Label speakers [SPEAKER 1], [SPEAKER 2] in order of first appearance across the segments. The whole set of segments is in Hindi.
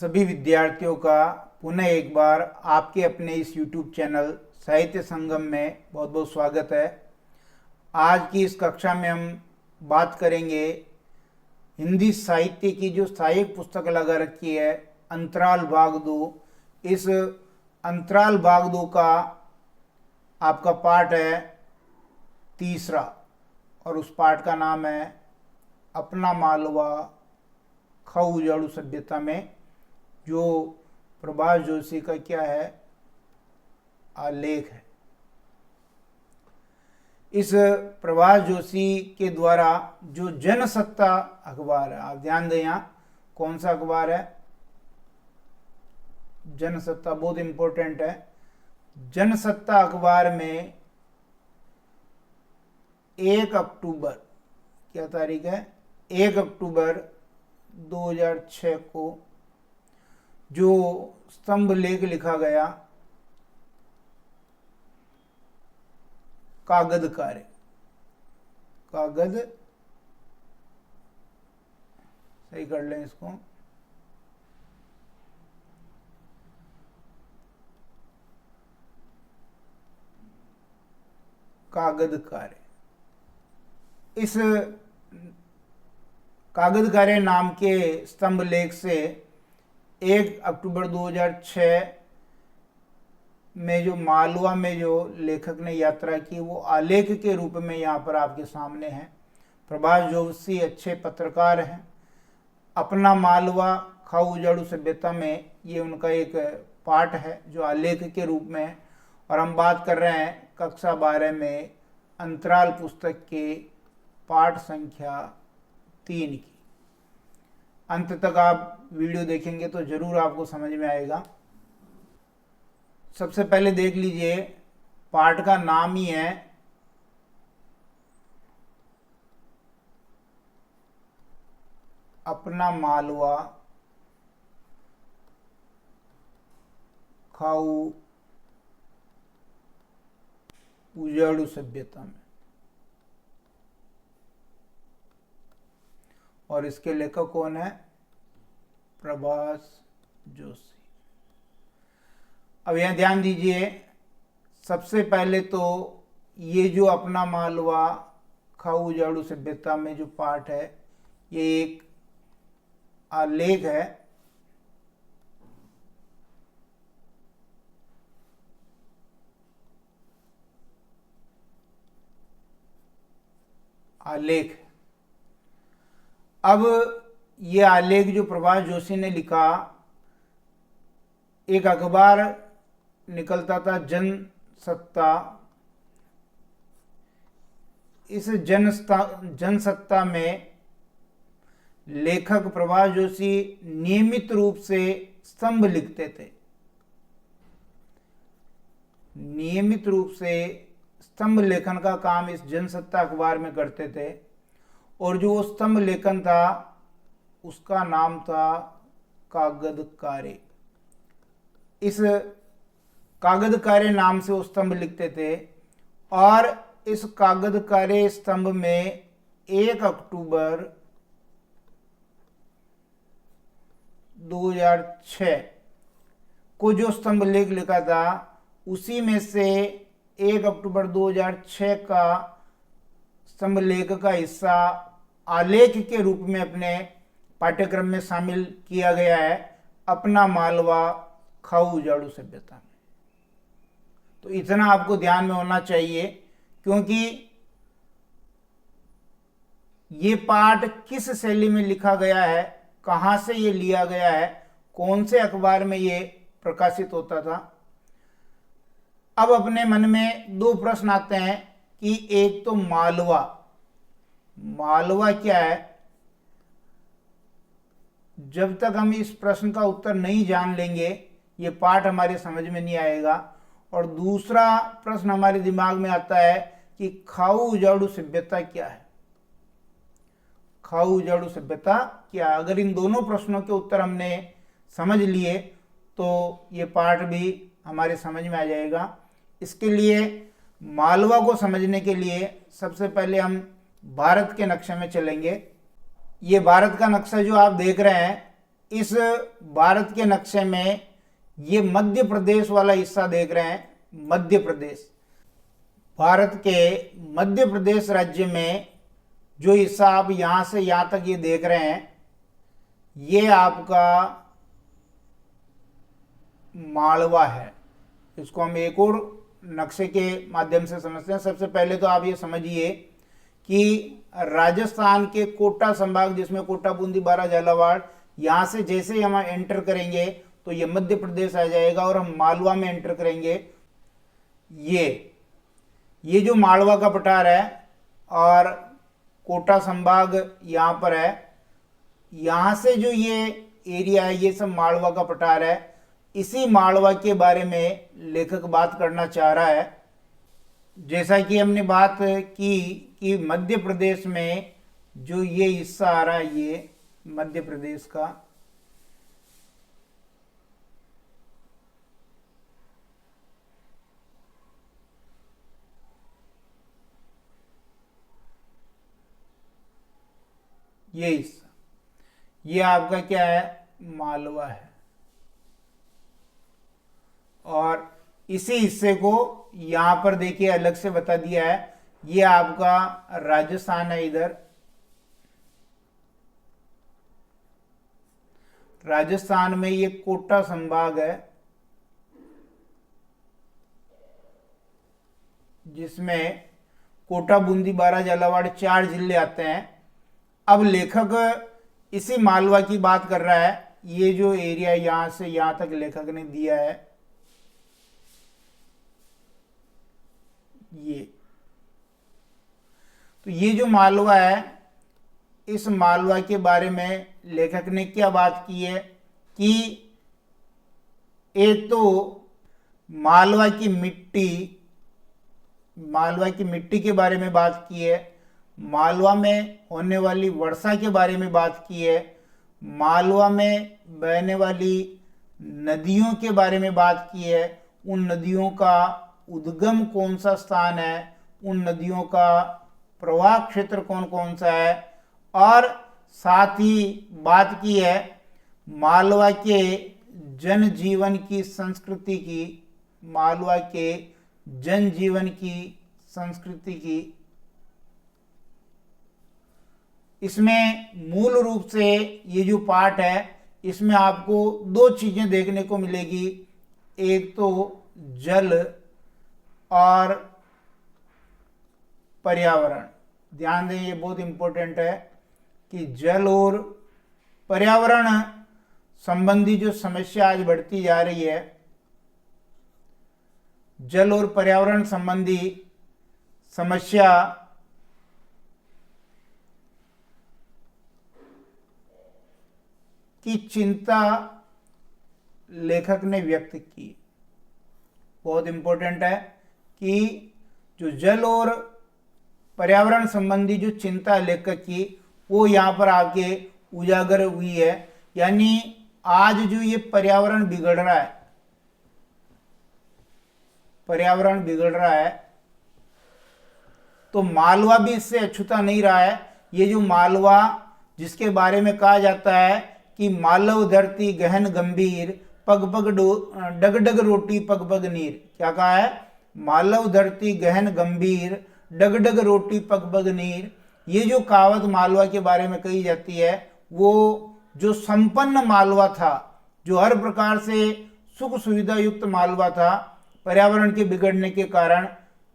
[SPEAKER 1] सभी विद्यार्थियों का पुनः एक बार आपके अपने इस YouTube चैनल साहित्य संगम में बहुत बहुत स्वागत है। आज की इस कक्षा में हम बात करेंगे हिंदी साहित्य की जो सहायक पुस्तक लगा रखी है अंतराल भाग 2। इस अंतराल भाग 2 का आपका पाठ है तीसरा और उस पाठ का नाम है अपना मालवा खाऊ उजाड़ू सभ्यता में, जो प्रभाष जोशी का क्या है आलेख है। इस प्रभाष जोशी के द्वारा जो जनसत्ता अखबार है, आप ध्यान दें यहाँ कौन सा अखबार है, जनसत्ता, बहुत इंपॉर्टेंट है। जनसत्ता अखबार में 1 अक्टूबर, क्या तारीख है, 1 अक्टूबर 2006 को जो स्तंभ लेख लिखा गया कागद कार्य, कागद, सही कर लें इसको, कागद कार्य। इस कागद कार्य नाम के स्तंभ लेख से 1 अक्टूबर 2006 में जो मालवा में जो लेखक ने यात्रा की वो आलेख के रूप में यहाँ पर आपके सामने है। प्रभाष जोशी अच्छे पत्रकार हैं। अपना मालवा खाऊ उजाड़ू सभ्यता में ये उनका एक पाठ है जो आलेख के रूप में है। और हम बात कर रहे हैं कक्षा 12 में अंतराल पुस्तक के पाठ संख्या 3 की। अंत तक आप वीडियो देखेंगे तो जरूर आपको समझ में आएगा। सबसे पहले देख लीजिए, पाठ का नाम ही है अपना मालवा खाऊ उजाड़ू सभ्यता में, और इसके लेखक कौन है, प्रभाष जोशी। अब यह ध्यान दीजिए, सबसे पहले तो ये जो अपना मालवा खाऊ उजाड़ू सभ्यता में जो पाठ है ये एक आलेख है। आलेख। अब ये आलेख जो प्रभाष जोशी ने लिखा, एक अखबार निकलता था जनसत्ता। इस जनसत्ता में लेखक प्रभाष जोशी नियमित रूप से स्तंभ लिखते थे, नियमित रूप से स्तंभ लेखन का काम इस जनसत्ता अखबार में करते थे। और जो वो स्तंभ लेखन था उसका नाम था कागद कार्य। इस कागद कार्य नाम से वो स्तंभ लिखते थे। और इस कागद कार्य स्तंभ में 1 अक्टूबर 2006 को जो स्तंभ लेख लिखा था उसी में से 1 अक्टूबर 2006 का स्तंभ लेख का हिस्सा आलेख के रूप में अपने पाठ्यक्रम में शामिल किया गया है, अपना मालवा खाऊ उजाड़ू सभ्यता में। तो इतना आपको ध्यान में होना चाहिए, क्योंकि ये पाठ किस शैली में लिखा गया है, कहाँ से ये लिया गया है, कौन से अखबार में ये प्रकाशित होता था। अब अपने मन में 2 प्रश्न आते हैं कि एक तो मालवा, मालवा क्या है। जब तक हम इस प्रश्न का उत्तर नहीं जान लेंगे ये पाठ हमारे समझ में नहीं आएगा। और दूसरा प्रश्न हमारे दिमाग में आता है कि खाऊ उजाड़ू सभ्यता क्या है, खाऊ उजाड़ू सभ्यता क्या। अगर इन दोनों प्रश्नों के उत्तर हमने समझ लिए तो ये पाठ भी हमारे समझ में आ जाएगा। इसके लिए मालवा को समझने के लिए सबसे पहले हम भारत के नक्शे में चलेंगे। ये भारत का नक्शा जो आप देख रहे हैं इस भारत के नक्शे में ये मध्य प्रदेश वाला हिस्सा देख रहे हैं, मध्य प्रदेश, भारत के मध्य प्रदेश राज्य में जो हिस्सा आप यहाँ से यहाँ तक ये देख रहे हैं, ये आपका मालवा है। इसको हम एक और नक्शे के माध्यम से समझते हैं। सबसे पहले तो आप ये समझिए कि राजस्थान के कोटा संभाग, जिसमें कोटा, बूंदी, बारा, झालावाड़, यहाँ से जैसे ही हम एंटर करेंगे तो ये मध्य प्रदेश आ जाएगा और हम मालवा में एंटर करेंगे। ये जो मालवा का पठार है और कोटा संभाग यहाँ पर है, यहाँ से जो ये एरिया है ये सब मालवा का पठार है। इसी मालवा के बारे में लेखक बात करना चाह रहा है। जैसा कि हमने बात की कि मध्य प्रदेश में जो ये हिस्सा आ रहा है, ये मध्य प्रदेश का, ये हिस्सा, ये आपका क्या है, मालवा है। और इसी हिस्से को यहां पर देखिए अलग से बता दिया है, ये आपका राजस्थान है। इधर राजस्थान में ये कोटा संभाग है, जिसमें कोटा, बूंदी, बारा, झालावाड़ 4 जिले आते हैं। अब लेखक इसी मालवा की बात कर रहा है। ये जो एरिया यहां से यहां तक लेखक ने दिया है, तो ये जो मालवा है, इस मालवा के बारे में लेखक ने क्या बात की है कि एक तो मालवा की मिट्टी के बारे में बात की है, मालवा में होने वाली वर्षा के बारे में बात की है, मालवा में बहने वाली नदियों के बारे में बात की है, उन नदियों का उद्गम कौन सा स्थान है, उन नदियों का प्रवाह क्षेत्र कौन कौन सा है, और साथ ही बात की है मालवा के जनजीवन की संस्कृति की, मालवा के जनजीवन की संस्कृति की। इसमें मूल रूप से ये जो पाठ है, इसमें आपको 2 चीजें देखने को मिलेगी। एक तो जल और पर्यावरण। ध्यान दें, ये बहुत इंपॉर्टेंट है कि जल और पर्यावरण संबंधी जो समस्या आज बढ़ती जा रही है, जल और पर्यावरण संबंधी समस्या की चिंता लेखक ने व्यक्त की। बहुत इंपॉर्टेंट है कि जो जल और पर्यावरण संबंधी जो चिंता लेखक की, वो यहाँ पर आके उजागर हुई है। यानी आज जो ये पर्यावरण बिगड़ रहा है, तो मालवा भी इससे अछूता नहीं रहा है। ये जो मालवा, जिसके बारे में कहा जाता है कि मालव धरती गहन गंभीर, पग पग डग डग रोटी पग पग नीर। क्या कहा है? मालव धरती गहन गंभीर, डग डग रोटी पग पग नीर। ये जो कहावत मालवा के बारे में कही जाती है, वो जो संपन्न मालवा था, जो हर प्रकार से सुख सुविधा युक्त मालवा था, पर्यावरण के बिगड़ने के कारण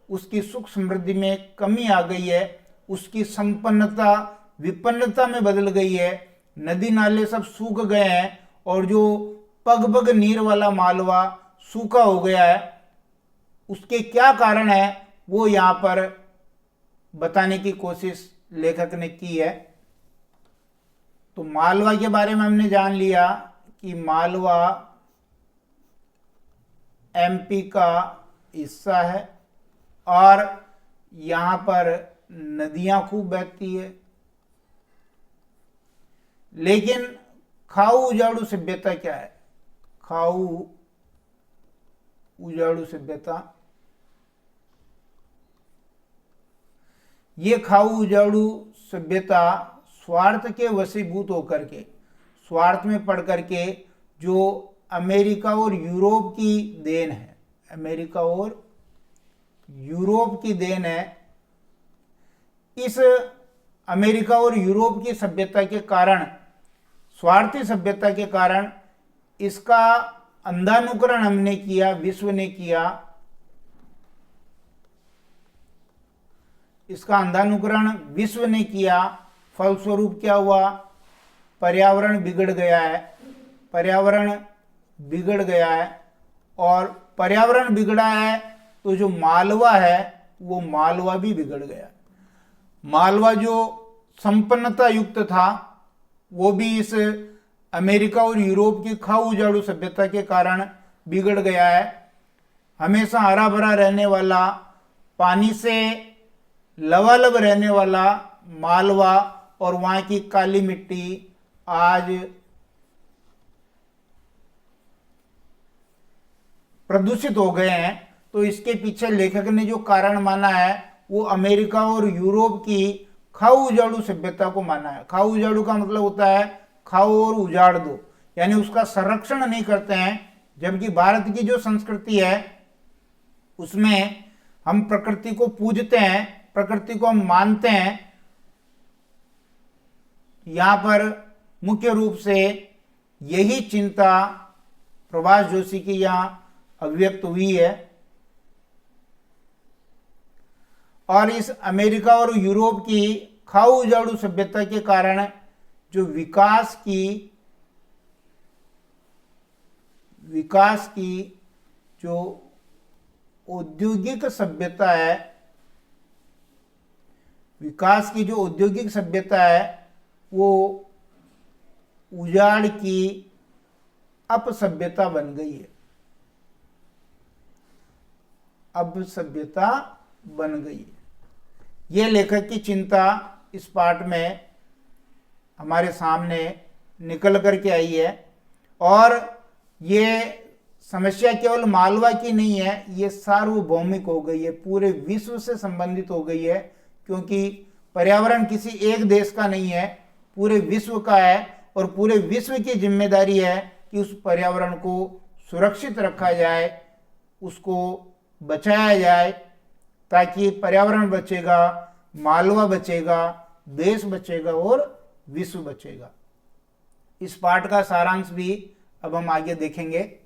[SPEAKER 1] उसकी सुख समृद्धि में कमी आ गई है, उसकी संपन्नता विपन्नता में बदल गई है, नदी नाले सब सूख गए हैं और जो पग पग नीर वाला मालवा सूखा हो गया है। उसके क्या कारण है वो यहाँ पर बताने की कोशिश लेखक ने की है। तो मालवा के बारे में हमने जान लिया कि मालवा एमपी का हिस्सा है और यहाँ पर नदियां खूब बहती है। लेकिन खाऊ उजाड़ू सभ्यता क्या है? खाऊ उजाड़ू सभ्यता, ये खाऊ उजाड़ू सभ्यता स्वार्थ के वशीभूत होकर के, स्वार्थ में पड़ करके जो अमेरिका और यूरोप की देन है, अमेरिका और यूरोप की देन है, इस अमेरिका और यूरोप की सभ्यता के कारण, स्वार्थी सभ्यता के कारण इसका अंधानुकरण हमने किया, विश्व ने किया। इसका अंधानुकरण विश्व ने किया। फलस्वरूप क्या हुआ? पर्यावरण बिगड़ गया है, पर्यावरण बिगड़ गया है। और पर्यावरण बिगड़ा है तो जो मालवा है वो मालवा भी बिगड़ गया। मालवा जो संपन्नता युक्त था वो भी इस अमेरिका और यूरोप की खाऊ उजाड़ू सभ्यता के कारण बिगड़ गया है। हमेशा हरा भरा रहने वाला, पानी से लबालब रहने वाला मालवा और वहाँ की काली मिट्टी आज प्रदूषित हो गए हैं। तो इसके पीछे लेखक ने जो कारण माना है वो अमेरिका और यूरोप की खाओ उजाड़ू सभ्यता को माना है। खाओ उजाड़ू का मतलब होता है खाओ और उजाड़ दो, यानी उसका संरक्षण नहीं करते हैं। जबकि भारत की जो संस्कृति है उसमें हम प्रकृति को पूजते हैं, प्रकृति को हम मानते हैं। यहां पर मुख्य रूप से यही चिंता प्रभाष जोशी की यहां अभिव्यक्त हुई है। और इस अमेरिका और यूरोप की खाओ उजाड़ू सभ्यता के कारण जो विकास की जो औद्योगिक सभ्यता है, विकास की जो औद्योगिक सभ्यता है वो उजाड़ की अपसभ्यता बन गई है, अपसभ्यता बन गई है। ये लेखक की चिंता इस पाठ में हमारे सामने निकल करके आई है। और ये समस्या केवल मालवा की नहीं है, ये सार्वभौमिक हो गई है, पूरे विश्व से संबंधित हो गई है। क्योंकि पर्यावरण किसी एक देश का नहीं है, पूरे विश्व का है। और पूरे विश्व की जिम्मेदारी है कि उस पर्यावरण को सुरक्षित रखा जाए, उसको बचाया जाए, ताकि पर्यावरण बचेगा, मालवा बचेगा, देश बचेगा और विश्व बचेगा। इस पाठ का सारांश भी अब हम आगे देखेंगे।